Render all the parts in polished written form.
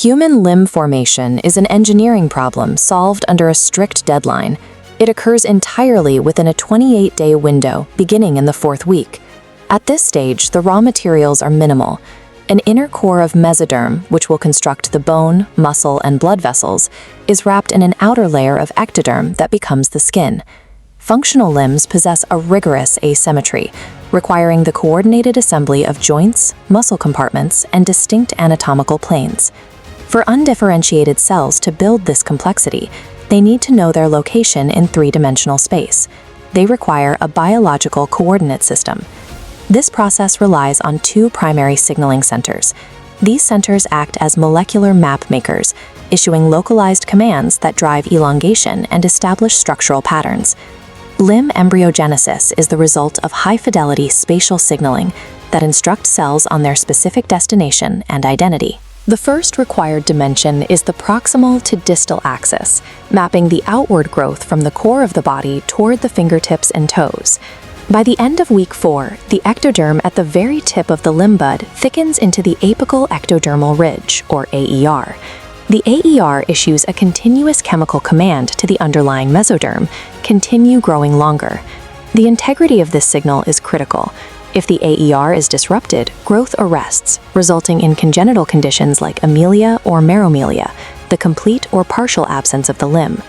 Human limb formation is an engineering problem solved under a strict deadline. It occurs entirely within a 28-day window, beginning in the 4th week. At this stage, the raw materials are minimal. An inner core of mesoderm, which will construct the bone, muscle, and blood vessels, is wrapped in an outer layer of ectoderm that becomes the skin. Functional limbs possess a rigorous asymmetry, requiring the coordinated assembly of joints, muscle compartments, and distinct anatomical planes. For undifferentiated cells to build this complexity, they need to know their location in three-dimensional space. They require a biological coordinate system. This process relies on two primary signaling centers. These centers act as molecular map makers, issuing localized commands that drive elongation and establish structural patterns. Limb embryogenesis is the result of high-fidelity spatial signaling that instruct cells on their specific destination and identity. The first required dimension is the proximal to distal axis, mapping the outward growth from the core of the body toward the fingertips and toes. By the end of week 4, the ectoderm at the very tip of the limb bud thickens into the apical ectodermal ridge, or AER. The AER issues a continuous chemical command to the underlying mesoderm: continue growing longer. The integrity of this signal is critical. If the AER is disrupted, growth arrests, resulting in congenital conditions like amelia or meromelia, the complete or partial absence of the limb.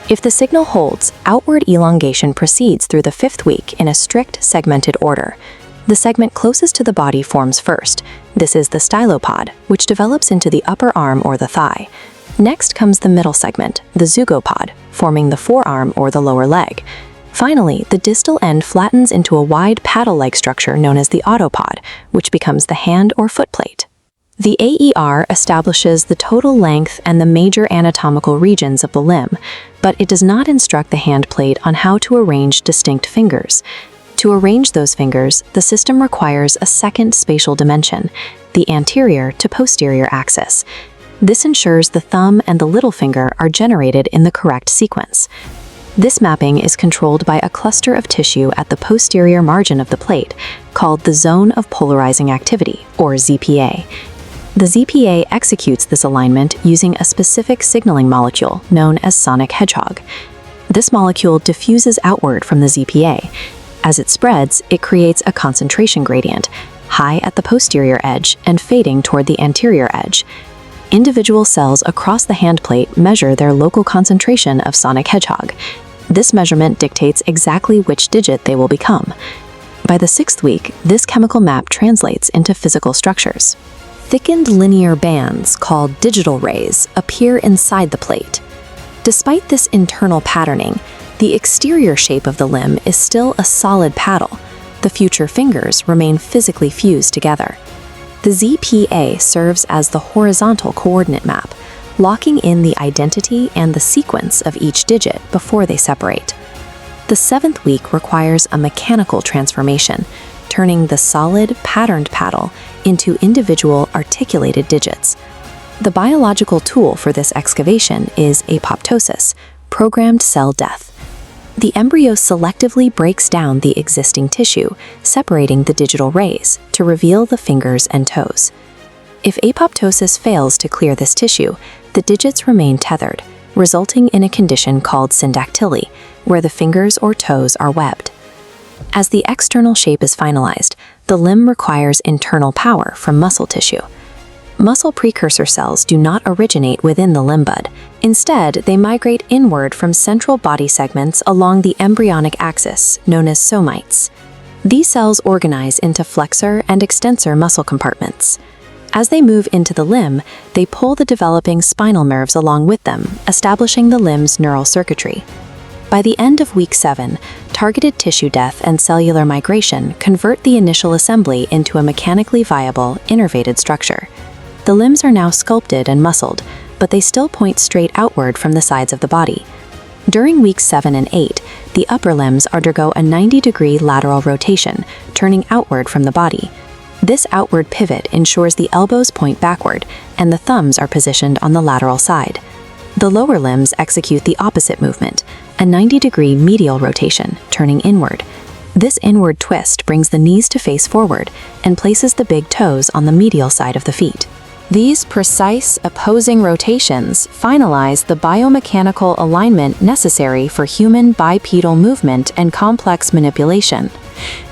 If the signal holds, outward elongation proceeds through the 5th week in a strict segmented order. The segment closest to the body forms first. This is the stylopod, which develops into the upper arm or the thigh. Next comes the middle segment, the zygopod, forming the forearm or the lower leg. Finally, the distal end flattens into a wide paddle-like structure known as the autopod, which becomes the hand or foot plate. The AER establishes the total length and the major anatomical regions of the limb, but it does not instruct the hand plate on how to arrange distinct fingers. To arrange those fingers, the system requires a second spatial dimension, the anterior to posterior axis. This ensures the thumb and the little finger are generated in the correct sequence. This mapping is controlled by a cluster of tissue at the posterior margin of the plate, called the zone of polarizing activity, or ZPA. The ZPA executes this alignment using a specific signaling molecule known as sonic hedgehog. This molecule diffuses outward from the ZPA. As it spreads, it creates a concentration gradient, high at the posterior edge and fading toward the anterior edge. Individual cells across the handplate measure their local concentration of sonic hedgehog. This measurement dictates exactly which digit they will become. By the 6th week, this chemical map translates into physical structures. Thickened linear bands, called digital rays, appear inside the plate. Despite this internal patterning, the exterior shape of the limb is still a solid paddle. The future fingers remain physically fused together. The ZPA serves as the horizontal coordinate map, locking in the identity and the sequence of each digit before they separate. The 7th week requires a mechanical transformation, turning the solid, patterned paddle into individual articulated digits. The biological tool for this excavation is apoptosis, programmed cell death. The embryo selectively breaks down the existing tissue, separating the digital rays to reveal the fingers and toes. If apoptosis fails to clear this tissue, the digits remain tethered, resulting in a condition called syndactyly, where the fingers or toes are webbed. As the external shape is finalized, the limb requires internal power from muscle tissue. Muscle precursor cells do not originate within the limb bud. Instead, they migrate inward from central body segments along the embryonic axis, known as somites. These cells organize into flexor and extensor muscle compartments. As they move into the limb, they pull the developing spinal nerves along with them, establishing the limb's neural circuitry. By the end of week 7, targeted tissue death and cellular migration convert the initial assembly into a mechanically viable, innervated structure. The limbs are now sculpted and muscled, but they still point straight outward from the sides of the body. During weeks 7 and 8, the upper limbs undergo a 90-degree lateral rotation, turning outward from the body. This outward pivot ensures the elbows point backward, and the thumbs are positioned on the lateral side. The lower limbs execute the opposite movement, a 90-degree medial rotation, turning inward. This inward twist brings the knees to face forward and places the big toes on the medial side of the feet. These precise, opposing rotations finalize the biomechanical alignment necessary for human bipedal movement and complex manipulation.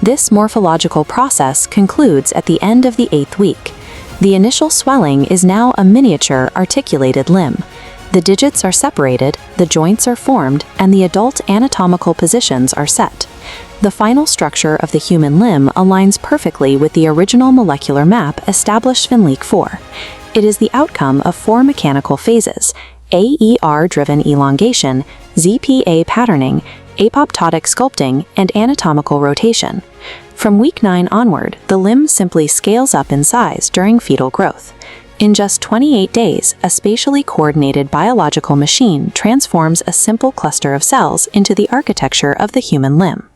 This morphological process concludes at the end of the 8th week. The initial swelling is now a miniature articulated limb. The digits are separated, the joints are formed, and the adult anatomical positions are set. The final structure of the human limb aligns perfectly with the original molecular map established in Leak 4. It is the outcome of 4 mechanical phases: AER-driven elongation, ZPA patterning, apoptotic sculpting, and anatomical rotation. From week 9 onward, the limb simply scales up in size during fetal growth. In just 28 days, a spatially coordinated biological machine transforms a simple cluster of cells into the architecture of the human limb.